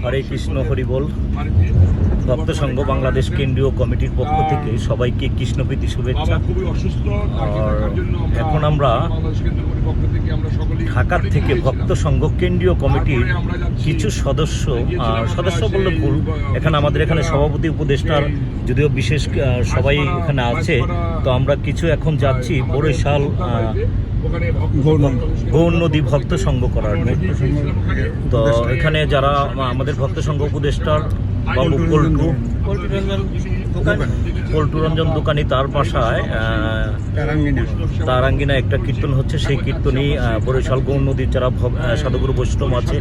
হরে কৃষ্ণ হরি বল। ভক্ত সংঘ বাংলাদেশ কেন্দ্রীয় কমিটির পক্ষ থেকে সবাইকে কৃষ্ণপ্রীতি শুভেচ্ছা। আর এখন আমরা ঢাকার থেকে ভক্ত সংঘ কেন্দ্রীয় কমিটির কিছু সদস্য বললে ভুল, আমাদের এখানে সভাপতি উপদেষ্টার যদিও বিশেষ সবাই এখানে আছে, তো আমরা কিছু এখন যাচ্ছি বরিশাল গৌর নদী ভক্ত সংঘ করার। তো এখানে যারা আমাদের ভক্ত সংঘ উপদেষ্টার বাবু পল্টু রঞ্জন দোকানি, তার বাসায় তারাঙ্গিনা একটা কীর্তন হচ্ছে। সেই কীর্তনই বরিশাল গৌর নদীর যারা সাধুগুরু বৈষ্ণব আছে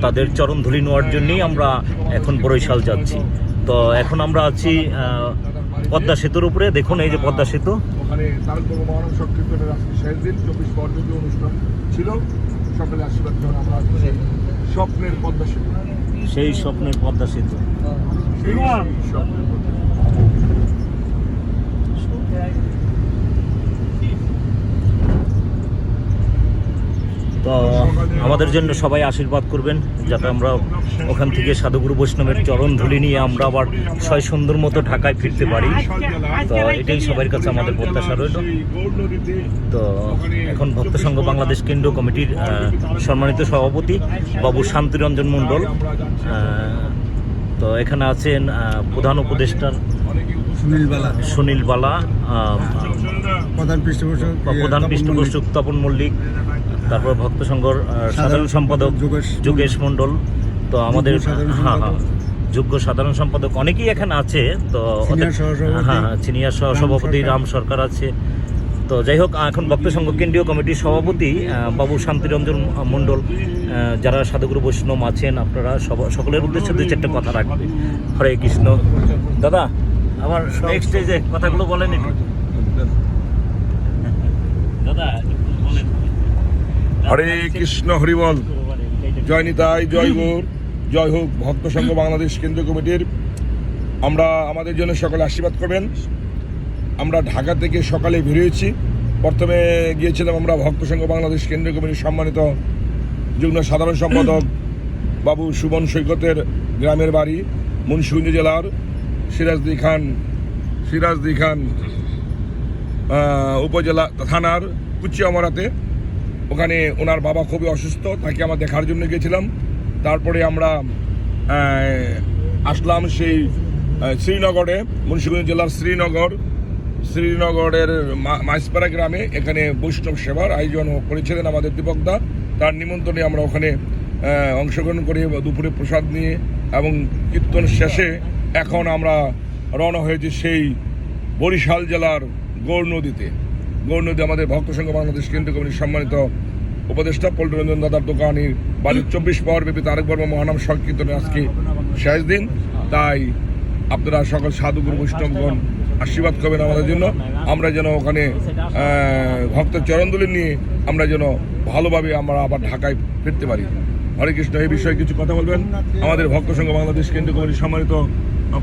তাদের চরণধুলি নেওয়ার জন্যই আমরা এখন বরিশাল যাচ্ছি। তো এখন আমরা আছি পদ্মা সেতুর উপরে। দেখুন এই যে পদ্মা সেতু, ওখানে মহানম সংকীর্তনের আজকে শেষ দিন 24 পর্যন্ত অনুষ্ঠান ছিল। সকালে আশীর্বাদ করে আমরা স্বপ্নের পদ্মা সেতু, সেই স্বপ্নের পদ্মা সেতু। তো আমাদের জন্য সবাই আশীর্বাদ করবেন যাতে আমরা ওখান থেকে সাধুগুরু বৈষ্ণবের চরণ ধুলি নিয়ে আমরা আবার ছয় সুন্দর মতো ঢাকায় ফিরতে পারি। তো এটাই সবার কাছে আমাদের প্রত্যাশা রইল। তো এখন ভক্ত সংঘ বাংলাদেশ কেন্দ্রীয় কমিটির সম্মানিত সভাপতি বাবু শান্তিরঞ্জন মণ্ডল, তো এখানে আছেন প্রধান উপদেষ্টার সুনীল বালা, প্রধান পৃষ্ঠপোষক তপন মল্লিক, তারপর ভক্ত সংঘর সাধারণ সম্পাদক যোগেশ মণ্ডল, তো আমাদের যোগ্য সাধারণ সম্পাদক অনেকেই এখানে আছে। তো সিনিয়র সহসভাপতি রাম সরকার আছে। তো যাই হোক, এখন ভক্ত সংঘ কেন্দ্রীয় কমিটির সভাপতি বাবু শান্তিরঞ্জন মণ্ডল, যারা সাধুগুরু বৈষ্ণব আছেন আপনারা সকলের উদ্দেশ্যে দুই চারটে কথা রাখবে। হরে কৃষ্ণ। দাদা, আমার নেক্সট স্টেজে কথাগুলো বলেন দাদা। হরে কৃষ্ণ হরি বল। জয় নিতাই, জয় গৌর, জয় হোক ভক্ত সংঘ বাংলাদেশ কেন্দ্রীয় কমিটির। আমরা আমাদের জন্য সকলে আশীর্বাদ করবেন। আমরা ঢাকা থেকে সকালে বেরিয়েছি। প্রথমে গিয়েছিলাম আমরা ভক্ত সংঘ বাংলাদেশ কেন্দ্রীয় কমিটির সম্মানিত যুগ্ম সাধারণ সম্পাদক বাবু সুমন সৈকতের গ্রামের বাড়ি মুন্সিগঞ্জ জেলার সিরাজদি খান উপজেলা থানার কুচিয়ামরাতে। ওখানে ওনার বাবা খুবই অসুস্থ, তাকে আমরা দেখার জন্য গেছিলাম। তারপরে আমরা আসলাম সেই শ্রীনগরে, মুন্সিগঞ্জ জেলার শ্রীনগরের মাইসপাড়া গ্রামে। এখানে বৈষ্ণব সেবার আয়োজন করেছিলেন আমাদের দীপকদা। তার নিমন্ত্রণে আমরা ওখানে অংশগ্রহণ করে দুপুরে প্রসাদ নিয়ে এবং কীর্তন শেষে এখন আমরা রওনা হয়েছি সেই বরিশাল জেলার গৌর নদী আমাদের ভক্ত সংঘ বাংলাদেশ কেন্দ্রীয় কমিটির সম্মানিত উপদেষ্টা পল্টু রঞ্জন দাদার দোকানির বাড়ির 24 পাওয়ার ব্যাপী তারেক বর্মা মহানাম সংকীর্তনের আজকে শেষ দিন। তাই আপনারা সকল সাধুগুরু বৈষ্ণবগণ আশীর্বাদ করবেন আমাদের জন্য। আমরা যেন ওখানে ভক্তের চরণদুলি নিয়ে আমরা যেন ভালোভাবে আমরা আবার ঢাকায় ফিরতে পারি। হরে কৃষ্ণ। এই বিষয়ে কিছু কথা বলবেন আমাদের ভক্ত সংঘ বাংলাদেশ কেন্দ্রীয় কমিটির সম্মানিত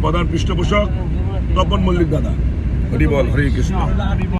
প্রধান পৃষ্ঠপোষক তপন মল্লিক দাদা। হরি বল। হরে কৃষ্ণ।